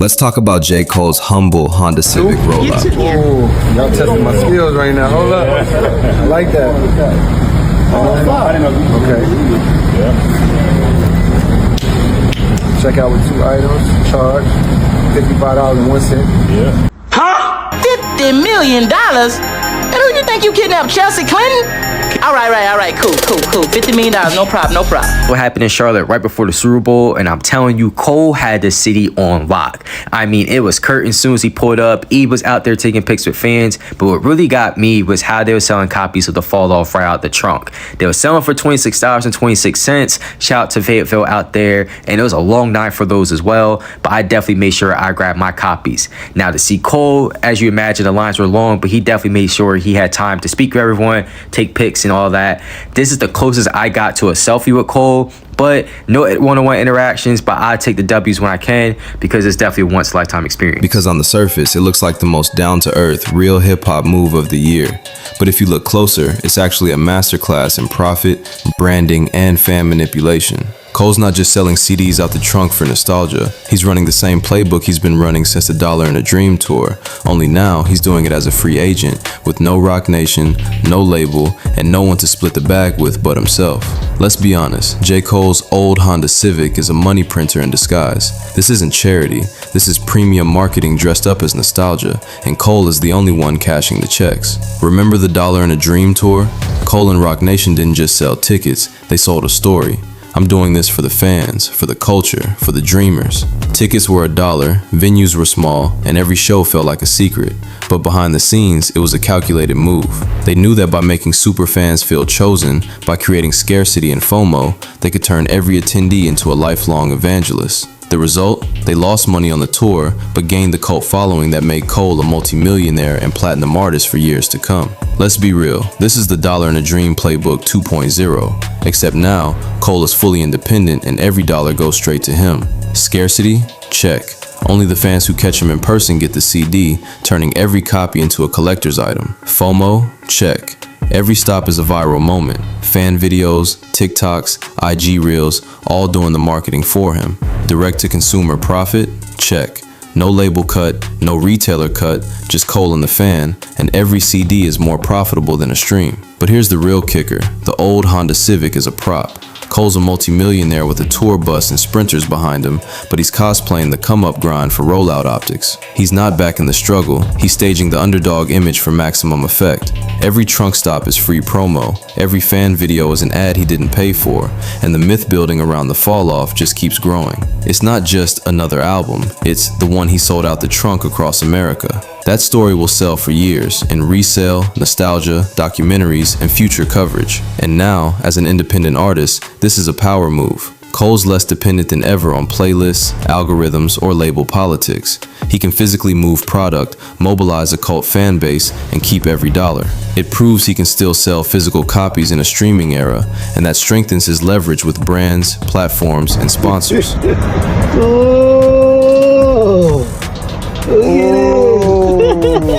Let's talk about J. Cole's humble Honda Civic Rollout. Oh, y'all testing my skills right now. Hold up. I like that. Okay. Check out with 2 items. Charge $55.01. Yeah. Huh? $50 million? And who you think you kidnapped, Chelsea Clinton? All right, cool. $50 million, no problem. What happened in Charlotte right before the Super Bowl, and I'm telling you, Cole had the city on lock. I mean, it was curtain as soon as he pulled up. E was out there taking pics with fans, but what really got me was how they were selling copies of the Fall Off right out the trunk. They were selling for $26.26. Shout out to Fayetteville out there, and it was a long night for those as well, but I definitely made sure I grabbed my copies. Now, to see Cole, as you imagine, the lines were long, but he definitely made sure he had time to speak to everyone, take pics and all that. This is the closest I got to a selfie with Cole, but no one-on-one interactions, but I take the W's when I can because it's definitely a once-in-a-lifetime experience. Because on the surface, it looks like the most down-to-earth, real hip-hop move of the year. But if you look closer, it's actually a masterclass in profit, branding, and fan manipulation. Cole's not just selling CDs out the trunk for nostalgia. He's running the same playbook he's been running since the Dollar and a Dream tour. Only now, he's doing it as a free agent, with no Roc Nation, no label, and no one to split the bag with but himself. Let's be honest, J. Cole's old Honda Civic is a money printer in disguise. This isn't charity, this is premium marketing dressed up as nostalgia, and Cole is the only one cashing the checks. Remember the Dollar and a Dream tour? Cole and Roc Nation didn't just sell tickets, they sold a story. I'm doing this for the fans, for the culture, for the dreamers. Tickets were $1, venues were small, and every show felt like a secret. But behind the scenes, it was a calculated move. They knew that by making super fans feel chosen, by creating scarcity and FOMO, they could turn every attendee into a lifelong evangelist. The result? They lost money on the tour, but gained the cult following that made Cole a multi-millionaire and platinum artist for years to come. Let's be real, this is the Dollar and a Dream playbook 2.0, except now, Cole is fully independent and every dollar goes straight to him. Scarcity? Check. Only the fans who catch him in person get the CD, turning every copy into a collector's item. FOMO? Check. Every stop is a viral moment. Fan videos, TikToks, IG Reels, all doing the marketing for him. Direct-to-consumer profit? Check. No label cut, no retailer cut, just Cole and the fan, and every CD is more profitable than a stream. But here's the real kicker. The old Honda Civic is a prop. Cole's a multi-millionaire with a tour bus and sprinters behind him, but he's cosplaying the come-up grind for rollout optics. He's not back in the struggle, he's staging the underdog image for maximum effect. Every trunk stop is free promo, every fan video is an ad he didn't pay for, and the myth building around the fall off just keeps growing. It's not just another album, it's the one he sold out the trunk across America. That story will sell for years in resale, nostalgia, documentaries, and future coverage. And now, as an independent artist, this is a power move. Cole's less dependent than ever on playlists, algorithms, or label politics. He can physically move product, mobilize a cult fan base, and keep every dollar. It proves he can still sell physical copies in a streaming era, and that strengthens his leverage with brands, platforms, and sponsors.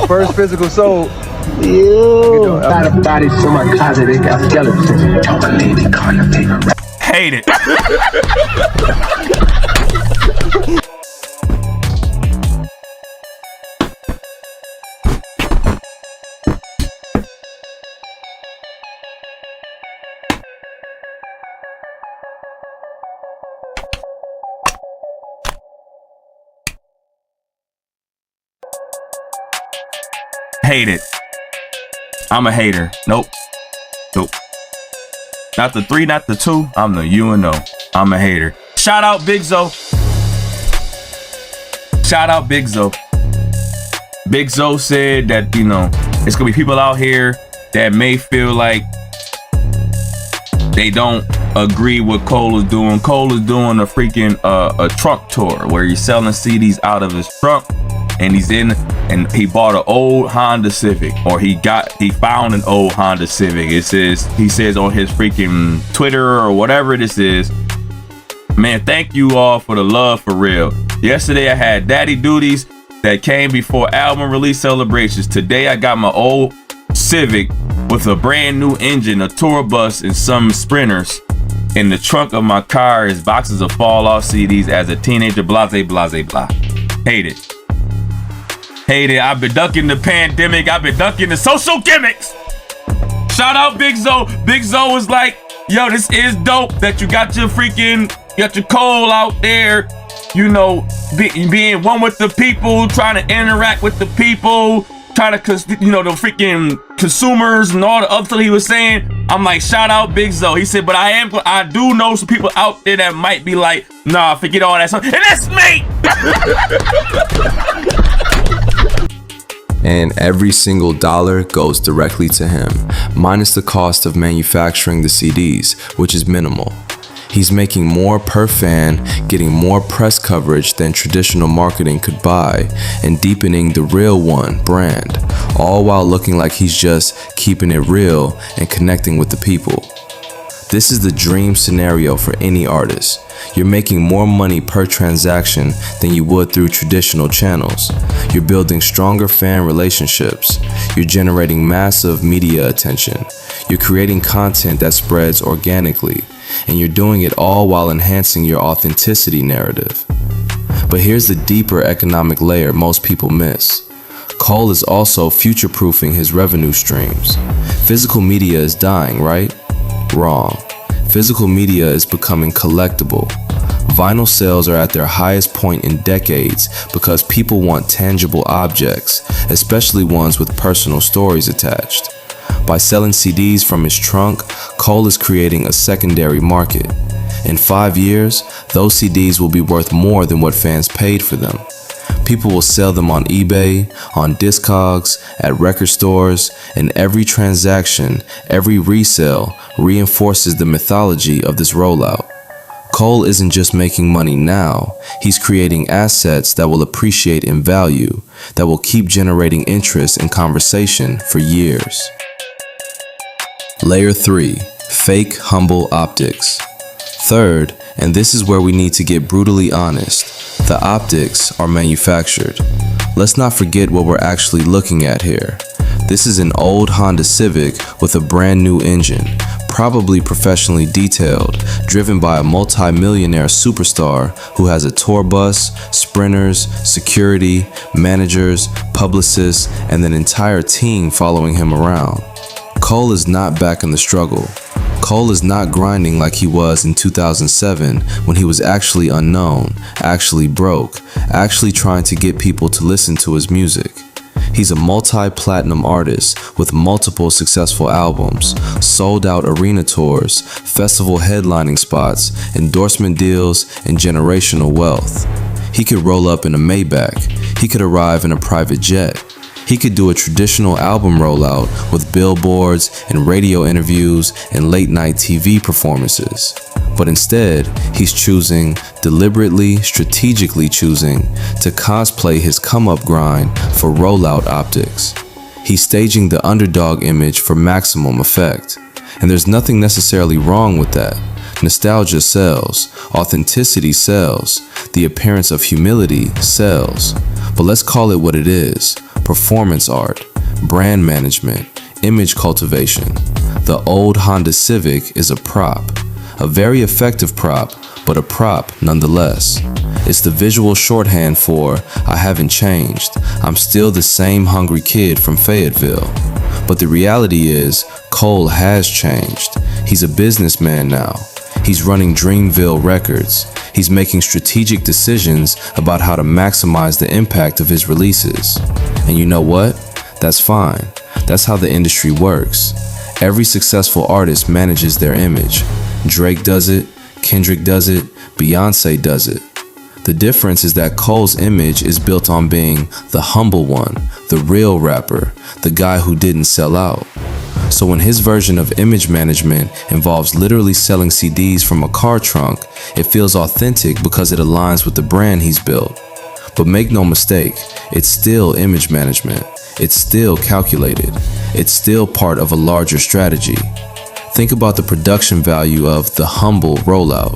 First physical sold. Got a body from my closet, they got skeletons. Talk a lady, kind of paper. Hate it. Hate it. I'm a hater. Nope. Not the 3, not the 2. I'm the UNO. I'm a hater. Shout out Big Zo. Shout out Big Zo. Big Zo said that, you know, it's gonna be people out here that may feel like they don't agree what Cole is doing. Cole is doing a freaking a trunk tour where he's selling CDs out of his trunk, and he bought an old Honda Civic, or he found an old Honda Civic. He says on his freaking Twitter or whatever this is, man, thank you all for the love, for real. Yesterday I had daddy duties that came before album release celebrations. Today I got my old Civic with a brand new engine, a tour bus, and some sprinters. In the trunk of my car is boxes of fall off CDs as a teenager, blase, blase, blah. Hate it. Hate it. I've been ducking the pandemic. I've been ducking the social gimmicks. Shout out Big Zo. Big Zo was like, yo, this is dope that you got your Cole out there, you know, being one with the people, trying to interact with the people, trying to, you know, the freaking consumers and all the other stuff he was saying. I'm like, shout out Big Zo. He said, but I do know some people out there that might be like, nah, forget all that stuff. And that's me. And every single dollar goes directly to him, minus the cost of manufacturing the CDs, which is minimal. He's making more per fan, getting more press coverage than traditional marketing could buy, and deepening the Real One brand, all while looking like he's just keeping it real and connecting with the people. This is the dream scenario for any artist. You're making more money per transaction than you would through traditional channels. You're building stronger fan relationships. You're generating massive media attention. You're creating content that spreads organically. And you're doing it all while enhancing your authenticity narrative. But here's the deeper economic layer most people miss. Cole is also future-proofing his revenue streams. Physical media is dying, right? Wrong. Physical media is becoming collectible. Vinyl sales are at their highest point in decades because people want tangible objects, especially ones with personal stories attached. By selling CDs from his trunk, Cole is creating a secondary market. In 5 years, those CDs will be worth more than what fans paid for them. People will sell them on eBay, on Discogs, at record stores, and every transaction, every resale reinforces the mythology of this rollout. Cole isn't just making money now, he's creating assets that will appreciate in value, that will keep generating interest and conversation for years. Layer 3. Fake humble optics. Third, and this is where we need to get brutally honest, the optics are manufactured. Let's not forget what we're actually looking at here. This is an old Honda Civic with a brand new engine, probably professionally detailed, driven by a multi-millionaire superstar who has a tour bus, sprinters, security, managers, publicists, and an entire team following him around. Cole is not back in the struggle. Cole is not grinding like he was in 2007 when he was actually unknown, actually broke, actually trying to get people to listen to his music. He's a multi-platinum artist with multiple successful albums, sold-out arena tours, festival headlining spots, endorsement deals, and generational wealth. He could roll up in a Maybach. He could arrive in a private jet. He could do a traditional album rollout with billboards and radio interviews and late-night TV performances. But instead, he's deliberately, strategically choosing to cosplay his come-up grind for rollout optics. He's staging the underdog image for maximum effect. And there's nothing necessarily wrong with that. Nostalgia sells, authenticity sells, the appearance of humility sells. But let's call it what it is: performance art, brand management, image cultivation. The old Honda Civic is a prop, a very effective prop, but a prop nonetheless. It's the visual shorthand for, I haven't changed, I'm still the same hungry kid from Fayetteville. But the reality is, Cole has changed. He's a businessman now. He's running Dreamville Records. He's making strategic decisions about how to maximize the impact of his releases. And you know what? That's fine. That's how the industry works. Every successful artist manages their image. Drake does it, Kendrick does it, Beyonce does it. The difference is that Cole's image is built on being the humble one, the real rapper, the guy who didn't sell out. So when his version of image management involves literally selling CDs from a car trunk, it feels authentic because it aligns with the brand he's built. But make no mistake, it's still image management. It's still calculated. It's still part of a larger strategy. Think about the production value of the humble rollout.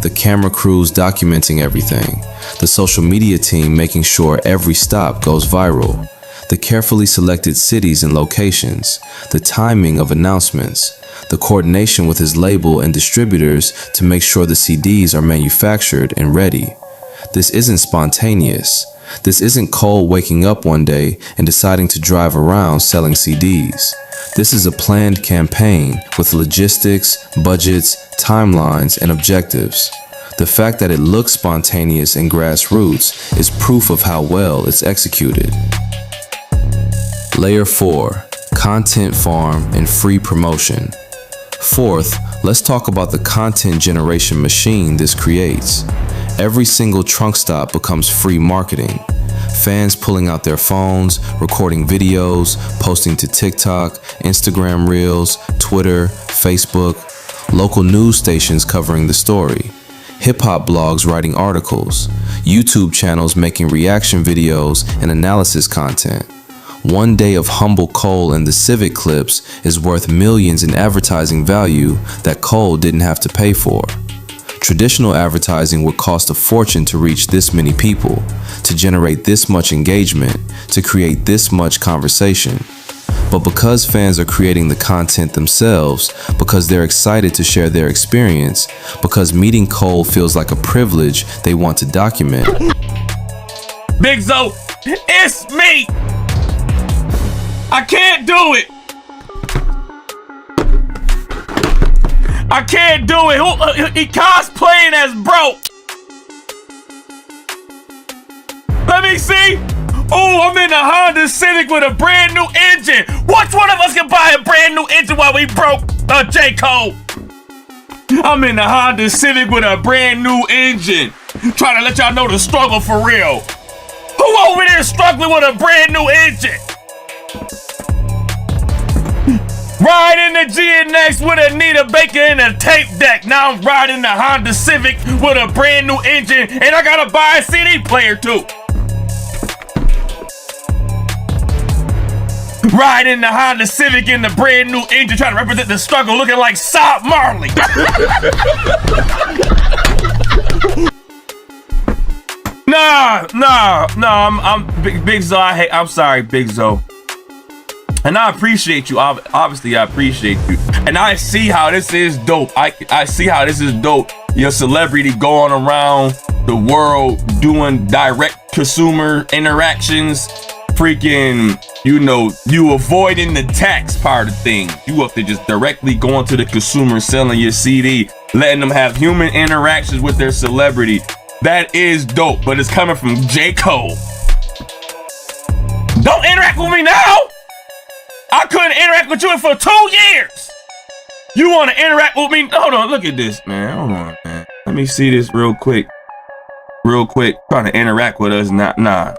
The camera crews documenting everything. The social media team making sure every stop goes viral. The carefully selected cities and locations, the timing of announcements, the coordination with his label and distributors to make sure the CDs are manufactured and ready. This isn't spontaneous. This isn't Cole waking up one day and deciding to drive around selling CDs. This is a planned campaign with logistics, budgets, timelines, and objectives. The fact that it looks spontaneous and grassroots is proof of how well it's executed. Layer 4, content farm and free promotion. Fourth, let's talk about the content generation machine this creates. Every single trunk stop becomes free marketing. Fans pulling out their phones, recording videos, posting to TikTok, Instagram Reels, Twitter, Facebook, local news stations covering the story, hip-hop blogs writing articles, YouTube channels making reaction videos and analysis content. One day of humble Cole and the Civic clips is worth millions in advertising value that Cole didn't have to pay for. Traditional advertising would cost a fortune to reach this many people, to generate this much engagement, to create this much conversation. But because fans are creating the content themselves, because they're excited to share their experience, because meeting Cole feels like a privilege they want to document. Big Zo, it's me. I can't do it. I can't do it. He cosplaying as broke. Let me see. Oh, I'm in a Honda Civic with a brand new engine. Which one of us can buy a brand new engine while we broke? J. Cole. I'm in a Honda Civic with a brand new engine. Trying to let y'all know the struggle for real. Who over there struggling with a brand new engine? Riding the GNX with Anita Baker and a tape deck. Now I'm riding the Honda Civic with a brand new engine, and I gotta buy a CD player too. Riding the Honda Civic in the brand new engine, trying to represent the struggle, looking like Saab Marley. Nah, I'm Big Zo. I'm sorry, Big Zo. And I appreciate you. Obviously, I appreciate you. And I see how this is dope. I see how this is dope. Your celebrity going around the world doing direct consumer interactions. Freaking, you avoiding the tax part of things. You up to just directly going to the consumer, selling your CD, letting them have human interactions with their celebrity. That is dope, but it's coming from J. Cole. Don't interact with me now. I couldn't interact with you for 2 years. You want to interact with me? Hold on, look at this, man. Hold on, man. Let me see this real quick. Trying to interact with us. Nah.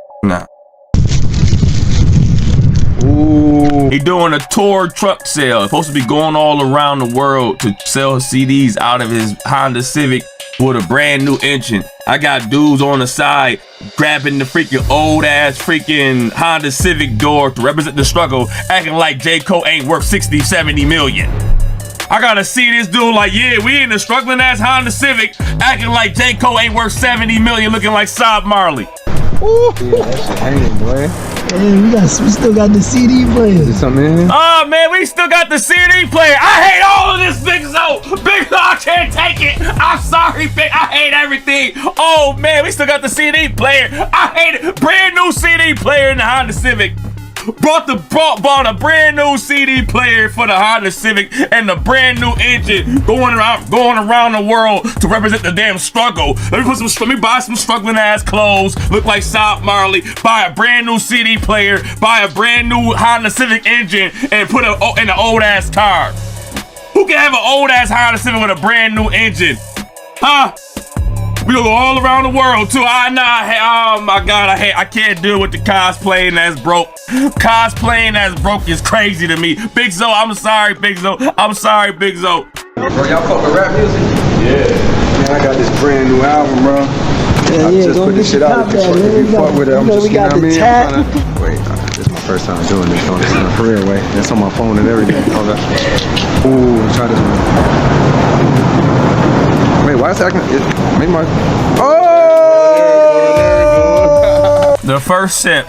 Ooh. He doing a tour truck sale. Supposed to be going all around the world to sell CDs out of his Honda Civic with a brand new engine. I got dudes on the side grabbing the freaking old ass freaking Honda Civic door to represent the struggle, acting like J. Cole ain't worth 60, 70 million. I gotta see this dude like, yeah, we in the struggling ass Honda Civic, acting like J. Cole ain't worth 70 million, looking like Saab Marley. Ooh. Yeah, that shit hanging, boy. Hey, we still got the CD player. Is something in here? Oh man, we still got the CD player. I hate all of this, Big Zo. Big Zo, I can't take it. I'm sorry, Big. I hate everything. Oh man, we still got the CD player. I hate it. Brand new CD player in the Honda Civic. Bought a brand new CD player for the Honda Civic and the brand new engine going around the world to represent the damn struggle. Let me buy some struggling ass clothes, look like Saab Marley, buy a brand new CD player, buy a brand new Honda Civic engine, and put it in an old ass car. Who can have an old ass Honda Civic with a brand new engine? Huh? We go all around the world too. Oh my God, I can't deal with the cosplaying as broke. Cosplaying as broke is crazy to me. Big Zo, I'm sorry, Big Zo. I'm sorry, Big Zo. Bro, y'all fuck with rap music? Yeah. Man, I got this brand new album, bro. I just put this shit out. If you fuck with it, I'm just, you know what I mean? I'm trying to... Wait, this is my first time doing this on this in a career way. It's on my phone and everything. Hold up. Ooh, try this one. Wait, why is it acting? Make my... Oh! The first sip.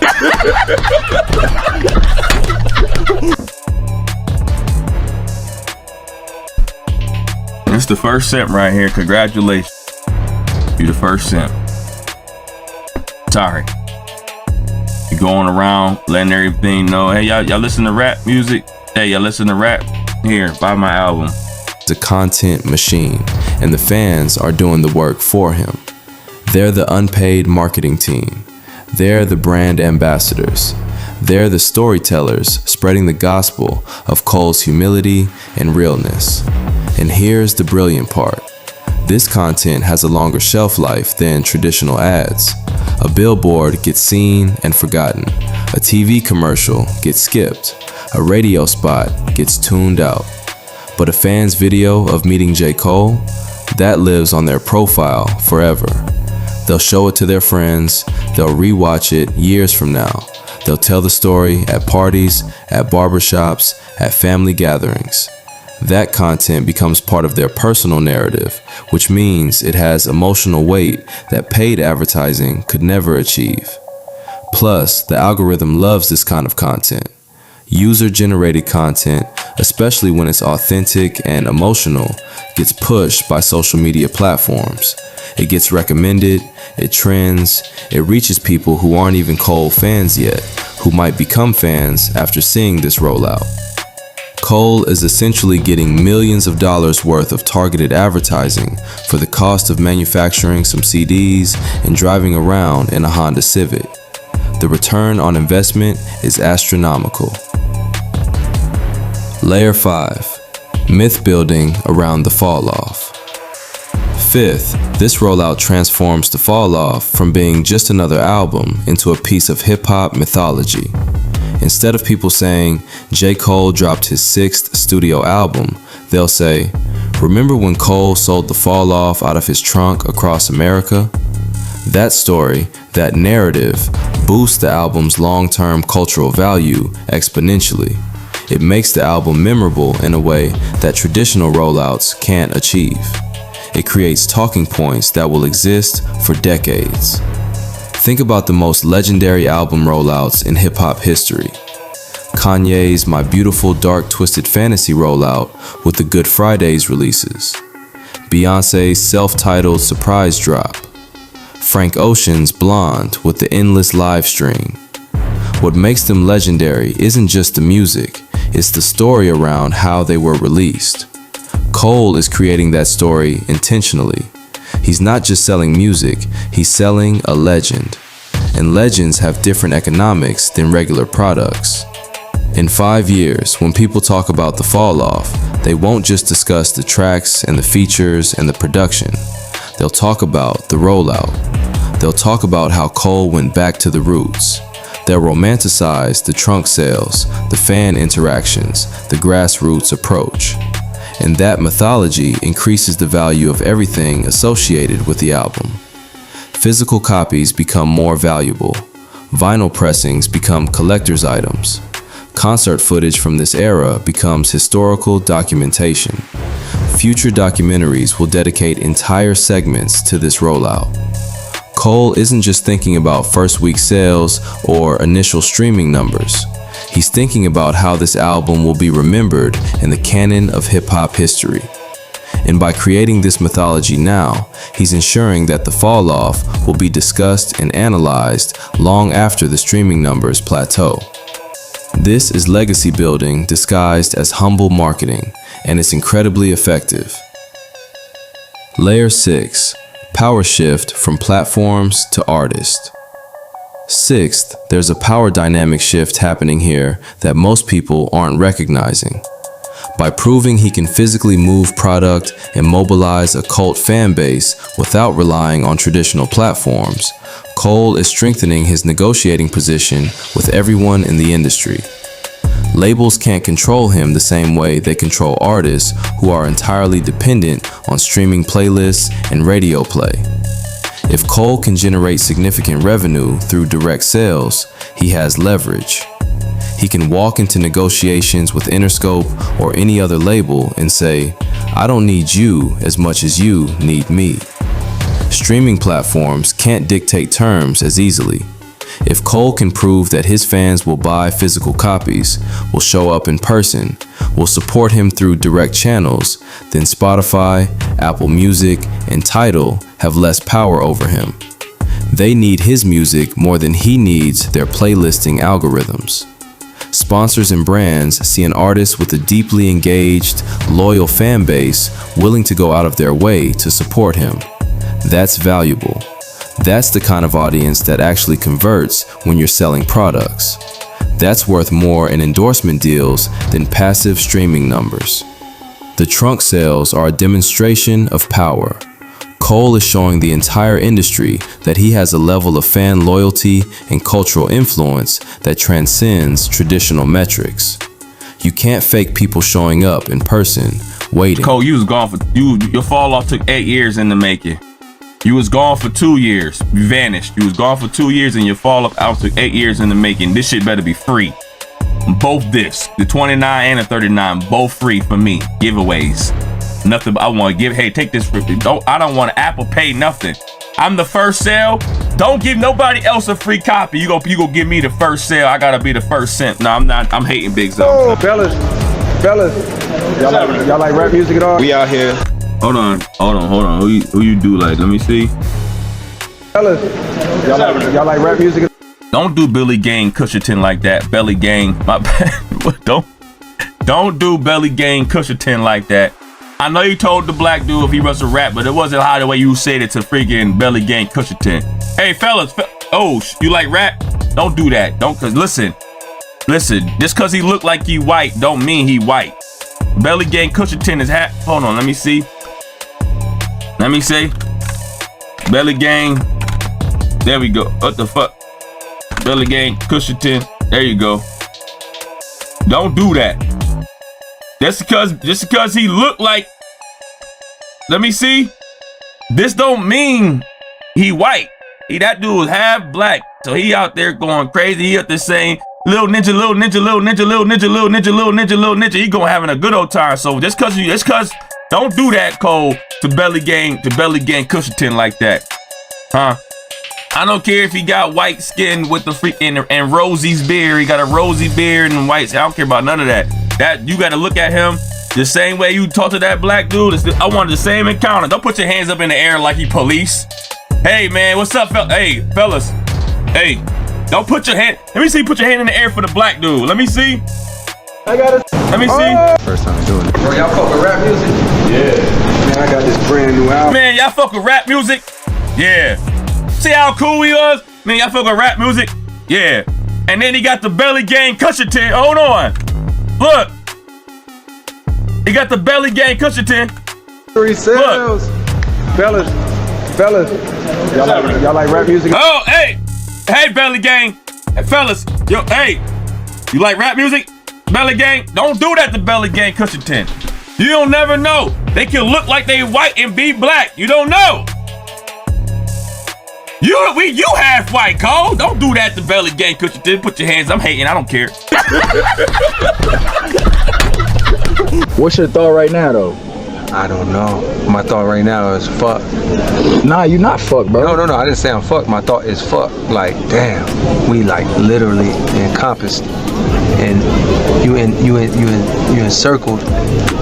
It's the first sip right here. Congratulations. You the first sip. Sorry. going around letting everything know, hey, y'all listen to rap music? Hey, y'all listen to rap? Here, buy my album. The content machine, and the fans are doing the work for him. They're the unpaid marketing team. They're the brand ambassadors. They're the storytellers spreading the gospel of Cole's humility and realness. And here's the brilliant part. This content has a longer shelf life than traditional ads. A billboard gets seen and forgotten. A TV commercial gets skipped. A radio spot gets tuned out. But a fan's video of meeting J. Cole, that lives on their profile forever. They'll show it to their friends. They'll rewatch it years from now. They'll tell the story at parties, at barbershops, at family gatherings. That content becomes part of their personal narrative, which means it has emotional weight that paid advertising could never achieve. Plus, the algorithm loves this kind of content. User-generated content, especially when it's authentic and emotional, gets pushed by social media platforms. It gets recommended, it trends, it reaches people who aren't even Cole fans yet, who might become fans after seeing this rollout. Cole is essentially getting millions of dollars worth of targeted advertising for the cost of manufacturing some CDs and driving around in a Honda Civic. The return on investment is astronomical. Layer 5. Myth building around the fall off. Fifth, this rollout transforms the fall off from being just another album into a piece of hip-hop mythology. Instead of people saying, J. Cole dropped his 6th studio album, they'll say, remember when Cole sold the fall off out of his trunk across America? That story, that narrative, boosts the album's long-term cultural value exponentially. It makes the album memorable in a way that traditional rollouts can't achieve. It creates talking points that will exist for decades. Think about the most legendary album rollouts in hip-hop history. Kanye's My Beautiful Dark Twisted Fantasy rollout with the Good Fridays releases. Beyoncé's self-titled surprise drop. Frank Ocean's Blonde with the endless live stream. What makes them legendary isn't just the music, it's the story around how they were released. Cole is creating that story intentionally. He's not just selling music, he's selling a legend. And legends have different economics than regular products. In 5 years, when people talk about the fall off, they won't just discuss the tracks and the features and the production. They'll talk about the rollout. They'll talk about how Cole went back to the roots. They'll romanticize the trunk sales, the fan interactions, the grassroots approach. And that mythology increases the value of everything associated with the album. Physical copies become more valuable. Vinyl pressings become collector's items. Concert footage from this era becomes historical documentation. Future documentaries will dedicate entire segments to this rollout. Cole isn't just thinking about first week sales or initial streaming numbers. He's thinking about how this album will be remembered in the canon of hip-hop history. And by creating this mythology now, he's ensuring that the fall off will be discussed and analyzed long after the streaming numbers plateau. This is legacy building disguised as humble marketing, and it's incredibly effective. Layer 6. Power shift from platforms to artist. Sixth, there's a power dynamic shift happening here that most people aren't recognizing. By proving he can physically move product and mobilize a cult fan base without relying on traditional platforms, Cole is strengthening his negotiating position with everyone in the industry. Labels can't control him the same way they control artists who are entirely dependent on streaming playlists and radio play. If Cole can generate significant revenue through direct sales, he has leverage. He can walk into negotiations with Interscope or any other label and say, I don't need you as much as you need me. Streaming platforms can't dictate terms as easily. If Cole can prove that his fans will buy physical copies, will show up in person, will support him through direct channels, then Spotify, Apple Music, and Tidal have less power over him. They need his music more than he needs their playlisting algorithms. Sponsors and brands see an artist with a deeply engaged, loyal fan base willing to go out of their way to support him. That's valuable. That's the kind of audience that actually converts when you're selling products. That's worth more in endorsement deals than passive streaming numbers. The trunk sales are a demonstration of power. Cole is showing the entire industry that he has a level of fan loyalty and cultural influence that transcends traditional metrics. You can't fake people showing up in person, waiting. Cole, you was gone for your fall off took 8 years in the making. You was gone for 2 years. You vanished. You was gone for 2 years and your fall off out took 8 years in the making. This shit better be free. Both discs, the 29 and the 39, both free for me. Giveaways. Nothing I want to give. Hey, take this. I don't want to Apple Pay nothing. I'm the first sale. Don't give nobody else a free copy. You go give me the first sale. I gotta be the first cent. No, I'm not. I'm hating Big Zo. Oh, fellas, y'all like rap music at all? We out here. Hold on. Who you do like? Let me see. Fellas, y'all like rap music? Don't do Billy Gang Cusherton like that. Belly Gang. My bad. Don't do Belly Gang Cusherton like that. I know you told the black dude if he was a rap, but it wasn't how the way you said it to freaking Belly Gang Cusherton. Hey fellas, you like rap? Don't do that. Cause listen, just cause he look like he white, don't mean he white. Belly Gang Cusherton is hold on, let me see. Belly Gang, there we go. What the fuck? Belly Gang Cusherton, there you go. Don't do that. Just because he look like, let me see. This don't mean he white. That dude is half black. So he out there going crazy. He out there saying, little ninja. He going having a good old time. So just cause, don't do that, Cole, to Belly Gang Cusherton like that. Huh? I don't care if he got white skin with the freaking and Rosie's beard. He got a rosy beard and white. I don't care about none of that. That you got to look at him the same way you talk to that black dude. I wanted the same encounter. Don't put your hands up in the air like he police. Hey man, what's up, hey fellas? Hey, don't put your hand. Let me see. Put your hand in the air for the black dude. Let me see. I got it. Let me see. First time doing it. Bro, y'all fuck with rap music? Yeah. Man, I got this brand new album. Man, y'all fuck with rap music? Yeah. See how cool he was? Man, y'all fuck with rap music? Yeah. And then he got the Belly Gang Cusherton. Hold on. Look. He got the Belly Gang Cusherton. 3 sales. Fellas. Y'all like rap music? Oh, hey. Hey, Belly Gang. Hey, fellas. Yo, hey. You like rap music? Belly Gang? Don't do that to Belly Gang Cusherton. You don't never know. They can look like they white and be black. You don't know. You half white, Cole. Don't do that to Belly Gang Cusherton. Put your hands. I'm hating. I don't care. What's your thought right now, though? I don't know. My thought right now is fuck. Nah, you not fuck, bro. No. I didn't say I'm fuck. My thought is fuck. Like, damn, we like literally encompassed, and you encircled.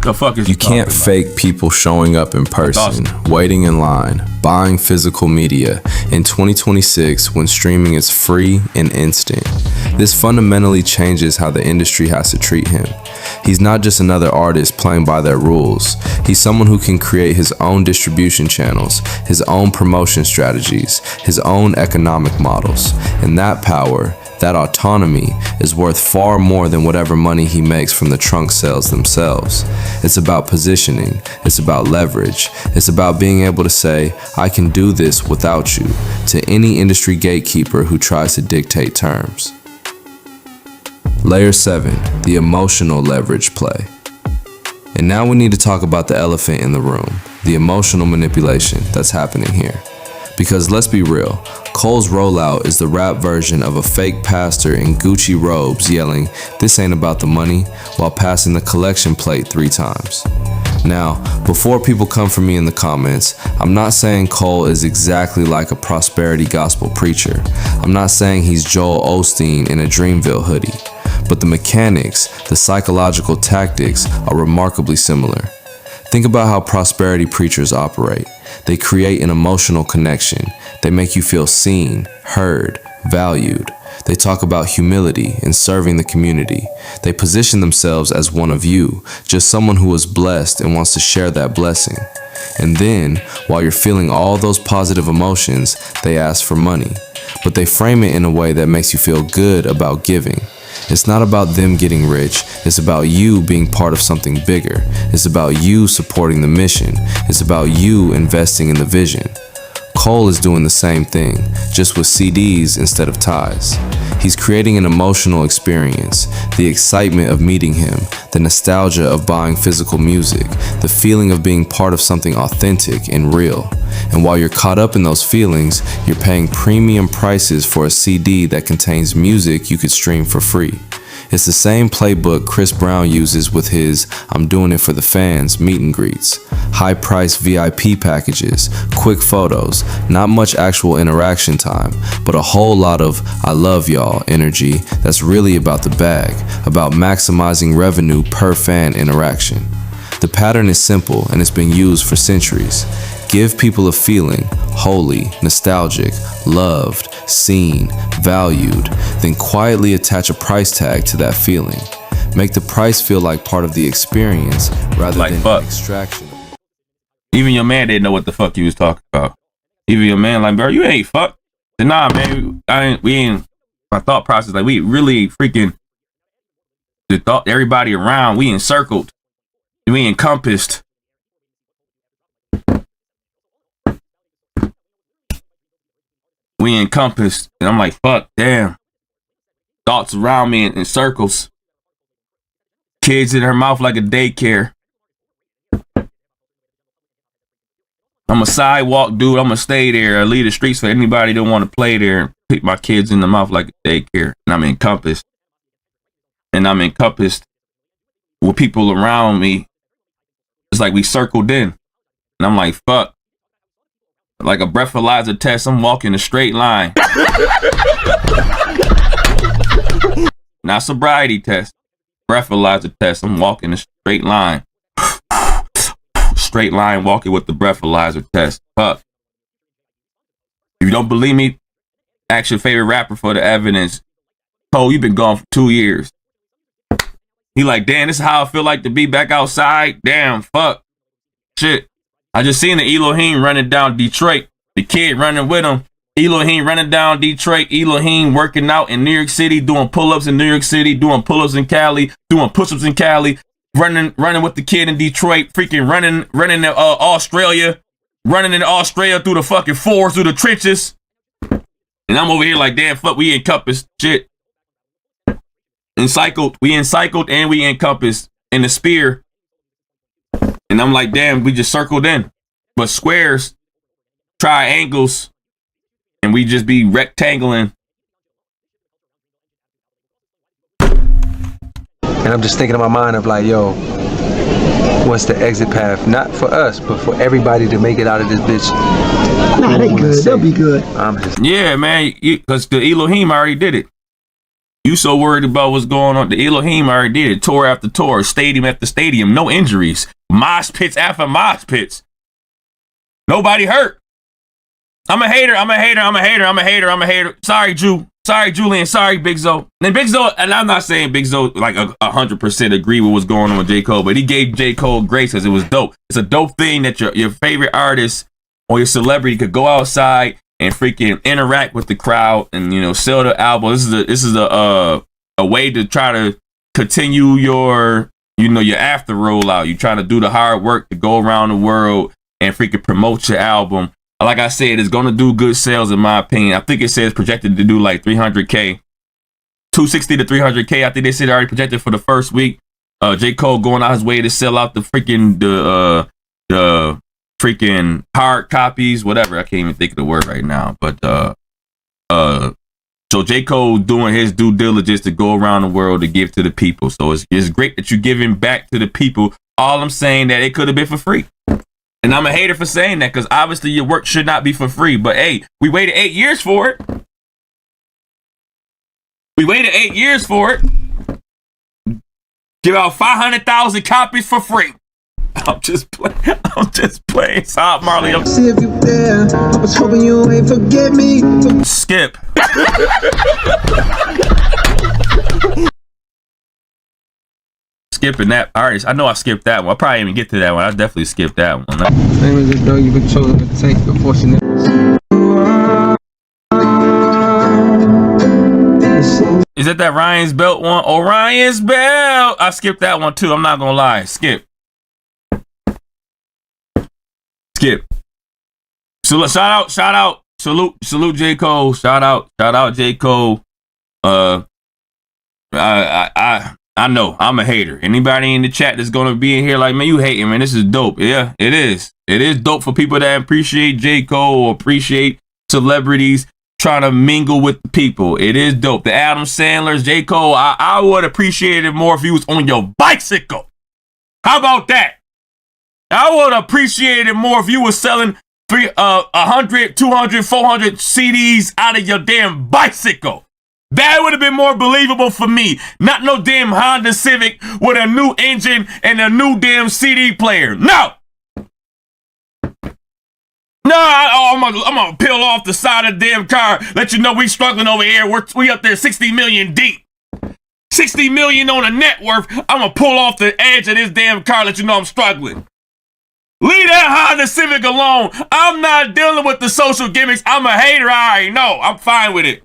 The fuck is you can't fake people showing up in person, waiting in line, buying physical media in 2026 when streaming is free and instant. This fundamentally changes how the industry has to treat him. He's not just another artist playing by their rules. He's someone who can create his own distribution channels, his own promotion strategies, his own economic models. And that power, that autonomy, is worth far more than whatever money he makes from the trunk sales themselves. It's about positioning, it's about leverage, it's about being able to say, I can do this without you, to any industry gatekeeper who tries to dictate terms. Layer 7, the emotional leverage play. And now we need to talk about the elephant in the room, the emotional manipulation that's happening here. Because let's be real, Cole's Rollout is the rap version of a fake pastor in Gucci robes yelling, "This ain't about the money," while passing the collection plate 3 times. Now, before people come for me in the comments, I'm not saying Cole is exactly like a prosperity gospel preacher. I'm not saying he's Joel Osteen in a Dreamville hoodie. But the mechanics, the psychological tactics are remarkably similar. Think about how prosperity preachers operate. They create an emotional connection. They make you feel seen, heard, valued. They talk about humility and serving the community. They position themselves as one of you, just someone who is blessed and wants to share that blessing. And then, while you're feeling all those positive emotions, they ask for money. But they frame it in a way that makes you feel good about giving. It's not about them getting rich, it's about you being part of something bigger. It's about you supporting the mission. It's about you investing in the vision. Cole is doing the same thing, just with CDs instead of ties. He's creating an emotional experience, the excitement of meeting him, the nostalgia of buying physical music, the feeling of being part of something authentic and real. And while you're caught up in those feelings, you're paying premium prices for a CD that contains music you could stream for free. It's the same playbook Chris Brown uses with his I'm doing it for the fans meet and greets. High-priced VIP packages, quick photos, not much actual interaction time, but a whole lot of I love y'all energy that's really about the bag, about maximizing revenue per fan interaction. The pattern is simple and it's been used for centuries. Give people a feeling, holy, nostalgic, loved, seen, valued, then quietly attach a price tag to that feeling. Make the price feel like part of the experience rather like than fuck. an extraction. Even your man didn't know what the fuck you was talking about. Even your man like, bro, you ain't fuck. Said, nah, man, we ain't. My thought process, like, we really freaking, everybody around, we encircled, we encompassed. We encompassed, and I'm like, fuck, damn. Thoughts around me in circles. Kids in her mouth like a daycare. I'm a sidewalk dude. I'm gonna stay there. I leave the streets for anybody that want to play there and pick my kids in the mouth like a daycare. And I'm encompassed. And I'm encompassed with people around me. It's like we circled in. And I'm like, fuck. Like a breathalyzer test, I'm walking a straight line. Not sobriety test. Breathalyzer test, I'm walking a straight line. Straight line walking with the breathalyzer test. Fuck. If you don't believe me, ask your favorite rapper for the evidence. Cole, you've been gone for 2 years. He like, damn, this is how I feel like to be back outside. Damn, fuck. Shit. I just seen the Elohim running down Detroit. The kid running with him. Elohim running down Detroit. Elohim working out in New York City, doing pull-ups in New York City, doing pull-ups in Cali, doing push-ups in Cali, running with the kid in Detroit, freaking running to Australia, running in Australia through the fucking forests, through the trenches. And I'm over here like, damn, fuck, we encompassed. Shit. Encircled. We encircled and we encompassed in the spear. And I'm like, damn, we just circled in. But squares, triangles, and we just be rectangling. And I'm just thinking in my mind of like, yo, what's the exit path? Not for us, but for everybody to make it out of this bitch. Nah, they good. They'll be good. Yeah, man, because the Elohim already did it. You so worried about what's going on. The Elohim already did it. Tour after tour, stadium after stadium, no injuries. Mosh pits after mosh pits. Nobody hurt. I'm a hater. Sorry, Jew. Sorry, Julian. Sorry, Big Zo. And Big Zo, and I'm not saying Big Zo like 100% agree with what's going on with J. Cole, but he gave J. Cole grace because it was dope. It's a dope thing that your favorite artist or your celebrity could go outside and freaking interact with the crowd and, you know, sell the album. This is a way to try to continue your, you know, your after rollout. You trying to do the hard work to go around the world and freaking promote your album. Like I said, it's going to do good sales in my opinion. I think it says projected to do like 300K, 260 to 300K. I think they said already projected for the first week. J. Cole going out his way to sell out the freaking hard copies, whatever. I can't even think of the word right now. But so J. Cole doing his due diligence to go around the world to give to the people. So it's great that you're giving back to the people. All I'm saying that it could have been for free. And I'm a hater for saying that because obviously your work should not be for free. But hey, we waited 8 years for it. Give out 500,000 copies for free. I'm just playing. Stop, Marley. See if you there. I was hoping you ain't forget me. Skip. Skipping that. All right, I know I skipped that one. I probably didn't even get to that one. I definitely skipped that one. Name is though you've been chosen to take the fortune. Is it that Ryan's Belt one? Orion's Belt. I skipped that one too. I'm not gonna lie. Skip. So shout out. Salute J. Cole. Shout out J. Cole. I know I'm a hater. Anybody in the chat that's gonna be in here like, man, you hating, man. This is dope. Yeah, it is. It is dope for people that appreciate J. Cole or appreciate celebrities trying to mingle with the people. It is dope. The Adam Sandlers, J. Cole, I would appreciate it more if he was on your bicycle. How about that? I would appreciate it more if you were selling 100, 200, 400 CDs out of your damn bicycle. That would have been more believable for me. Not no damn Honda Civic with a new engine and a new damn CD player. No! No, I'm gonna peel off the side of the damn car, let you know we struggling over here. We up there 60 million deep. 60 million on a net worth. I'm gonna pull off the edge of this damn car, let you know I'm struggling. Leave that Honda Civic alone. I'm not dealing with the social gimmicks. I'm a hater, I already know. I'm fine with it.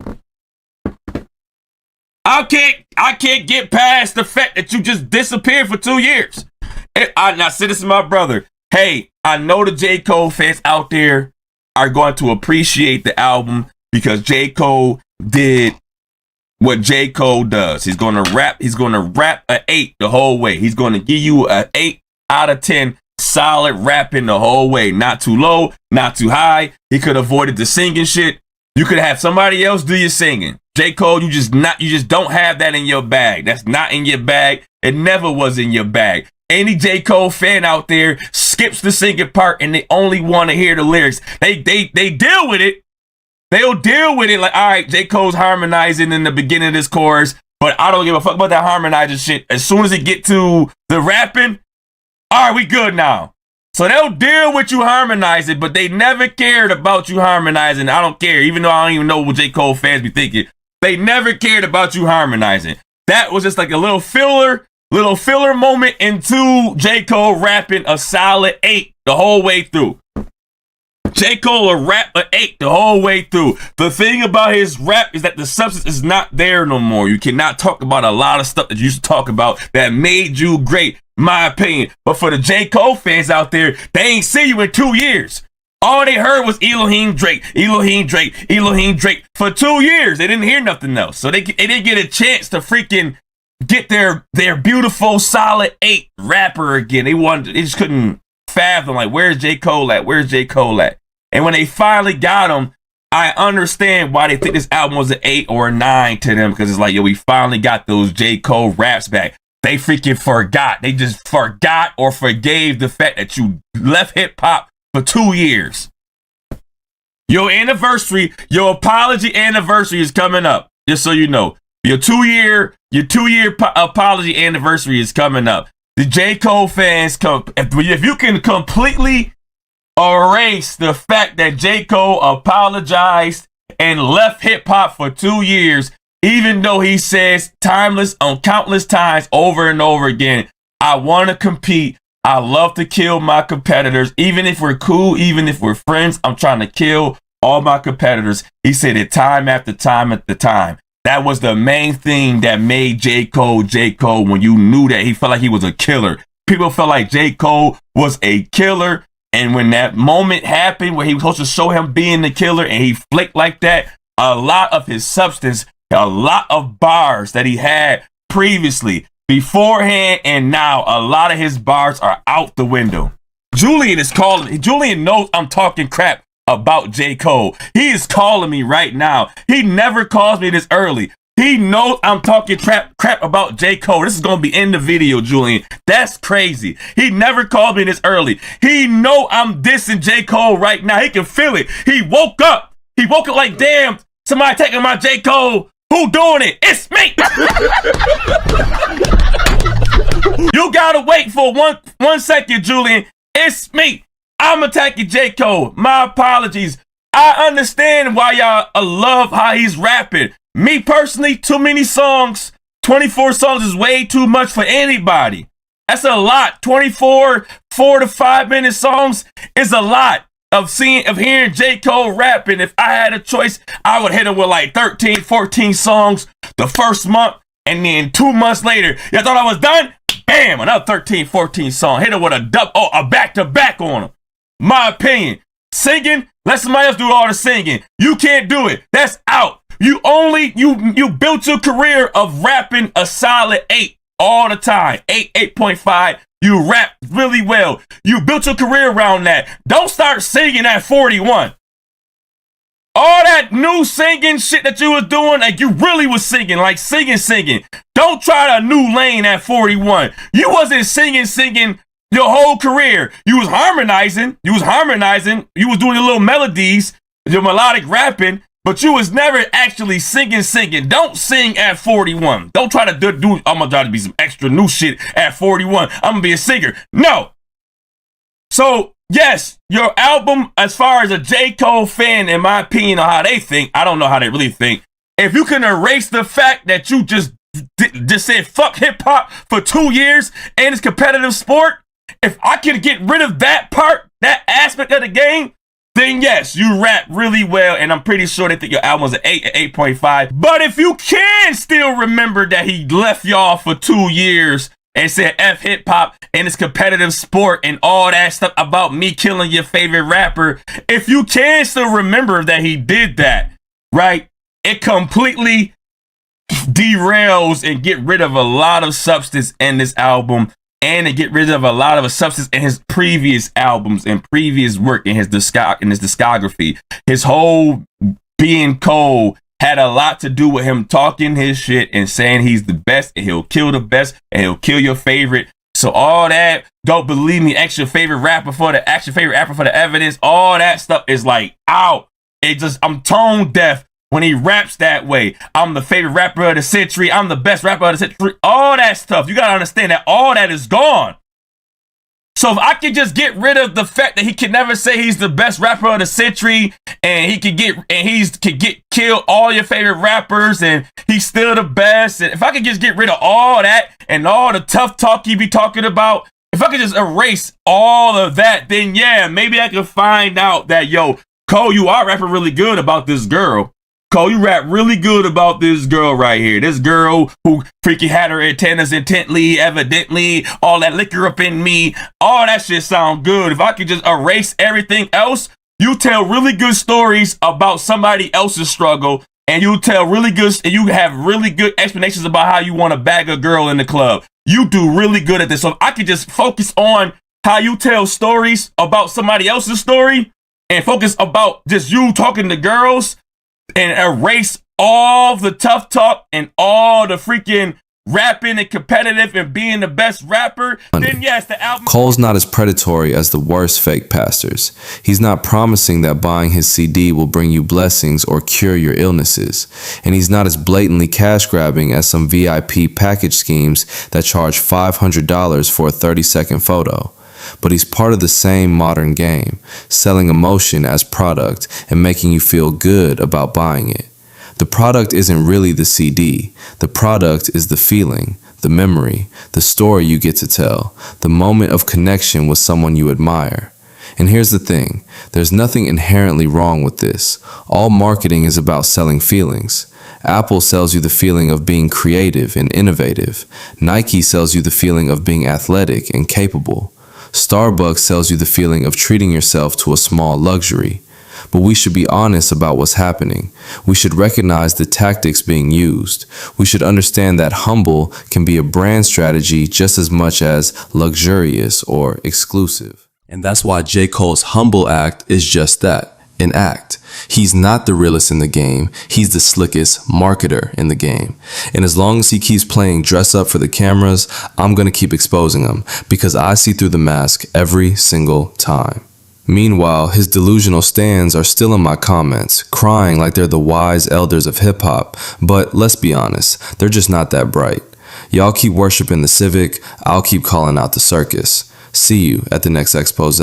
I can't get past the fact that you just disappeared for 2 years. Now, see, this is my brother. Hey, I know the J. Cole fans out there are going to appreciate the album because J. Cole did what J. Cole does. He's going to rap an 8 the whole way. He's going to give you an 8 out of 10 solid rapping the whole way. Not too low, not too high. He could have avoided the singing shit. You could have somebody else do your singing. J. Cole, you just don't have that in your bag. That's not in your bag. It never was in your bag. Any J. Cole fan out there skips the singing part and they only want to hear the lyrics. They deal with it. They'll deal with it like, all right, J. Cole's harmonizing in the beginning of this chorus, but I don't give a fuck about that harmonizing shit. As soon as it get to the rapping, all right, we good now. So they'll deal with you harmonizing, but they never cared about you harmonizing. I don't care, even though I don't even know what J. Cole fans be thinking. They never cared about you harmonizing. That was just like a little filler moment into J. Cole rapping a solid 8 the whole way through. J. Cole will rap an 8 the whole way through. The thing about his rap is that the substance is not there no more. You cannot talk about a lot of stuff that you used to talk about that made you great, my opinion. But for the J. Cole fans out there, they ain't see you in 2 years. All they heard was Elohim Drake, Elohim Drake, Elohim Drake. For 2 years, they didn't hear nothing else. So they didn't get a chance to freaking get their beautiful, solid 8 rapper again. They just couldn't fathom, like, where's J. Cole at? Where's J. Cole at? And when they finally got him, I understand why they think this album was an 8 or a 9 to them, because it's like, yo, we finally got those J. Cole raps back. They freaking forgot. They just forgot or forgave the fact that you left hip-hop for 2 years. Your anniversary, your apology anniversary is coming up. Just so you know, your two year apology anniversary is coming up. The J. Cole fans if you can completely erase the fact that J. Cole apologized and left hip hop for 2 years, even though he says countless times over and over again, I want to compete. I love to kill my competitors. Even if we're cool, even if we're friends, I'm trying to kill all my competitors. He said it time after time after time. That was the main thing that made J. Cole, when you knew that he felt like he was a killer. People felt like J. Cole was a killer. And when that moment happened where he was supposed to show him being the killer and he flicked like that, a lot of his substance, a lot of bars that he had previously, beforehand and now, a lot of his bars are out the window. Julian knows I'm talking crap about J. Cole. He is calling me right now. He never calls me this early. He knows I'm talking crap about J. Cole. This is going to be in the video, Julian. That's crazy. He never called me this early. He know I'm dissing J. Cole right now. He can feel it. He woke up. He woke up like, damn, somebody taking my J. Cole. Who doing it? It's me. You gotta wait for one second, Julian. It's me. I'm attacking J. Cole. My apologies. I understand why y'all love how he's rapping. Me personally, too many songs. 24 songs is way too much for anybody. That's a lot. 24 4 to 5 minute songs is a lot of hearing J. Cole rapping. If I had a choice, I would hit him with like 13, 14 songs the first month, and then 2 months later, y'all thought I was done? Bam, another 13, 14 song. Hit him with a back-to-back on him. My opinion. Singing, let somebody else do all the singing. You can't do it. That's out. You built your career of rapping a solid 8 all the time. 8.5. You rap really well. You built your career around that. Don't start singing at 41. All that new singing shit that you was doing, like you really was singing, like singing. Don't try a new lane at 41. You wasn't singing your whole career. You was harmonizing. You was doing your little melodies, your melodic rapping, but you was never actually singing. Don't sing at 41. Don't try to do I'm gonna try to be some extra new shit at 41. I'm gonna be a singer. No. So, yes, your album, as far as a J. Cole fan, in my opinion, on how they think, I don't know how they really think. If you can erase the fact that you just said fuck hip hop for 2 years and it's competitive sport, if I could get rid of that part, that aspect of the game, then yes, you rap really well, and I'm pretty sure they think your album was an 8.5. But if you can still remember that he left y'all for 2 years and said F hip hop and it's competitive sport and all that stuff about me killing your favorite rapper, if you can still remember that he did that, right? It completely derails and get rid of a lot of substance in this album, and to get rid of a lot of substance in his previous albums and previous work in his discography. His whole being Cole had a lot to do with him talking his shit and saying he's the best and he'll kill the best and he'll kill your favorite. So all that, don't believe me, action favorite rapper for the evidence, all that stuff is like out. I'm tone deaf when he raps that way. I'm the favorite rapper of the century. I'm the best rapper of the century. All that stuff. You got to understand that all that is gone. So if I could just get rid of the fact that he can never say he's the best rapper of the century, and he could kill all your favorite rappers, and he's still the best. And if I could just get rid of all that and all the tough talk he be talking about, if I could just erase all of that, then yeah, maybe I could find out that, yo, Cole, you are rapping really good about this girl. Cole, you rap really good about this girl right here. This girl who freaking had her antennas intently, evidently, all that liquor up in me. All that shit sound good. If I could just erase everything else, you tell really good stories about somebody else's struggle, and you have really good explanations about how you want to bag a girl in the club. You do really good at this. So if I could just focus on how you tell stories about somebody else's story and focus about just you talking to girls, and erase all the tough talk and all the freaking rapping and competitive and being the best rapper, then yes, the album... Cole's not as predatory as the worst fake pastors. He's not promising that buying his CD will bring you blessings or cure your illnesses. And he's not as blatantly cash grabbing as some VIP package schemes that charge $500 for a 30-second photo. But he's part of the same modern game, selling emotion as product and making you feel good about buying it. The product isn't really the CD. The product is the feeling, the memory, the story you get to tell, the moment of connection with someone you admire. And here's the thing, there's nothing inherently wrong with this. All marketing is about selling feelings. Apple sells you the feeling of being creative and innovative. Nike sells you the feeling of being athletic and capable. Starbucks sells you the feeling of treating yourself to a small luxury. But we should be honest about what's happening. We should recognize the tactics being used. We should understand that humble can be a brand strategy just as much as luxurious or exclusive. And that's why J. Cole's humble act is just that, an act. He's not the realest in the game. He's the slickest marketer in the game. And as long as he keeps playing dress up for the cameras, I'm going to keep exposing him because I see through the mask every single time. Meanwhile, his delusional stans are still in my comments, crying like they're the wise elders of hip hop. But let's be honest, they're just not that bright. Y'all keep worshiping the Civic, I'll keep calling out the circus. See you at the next expose.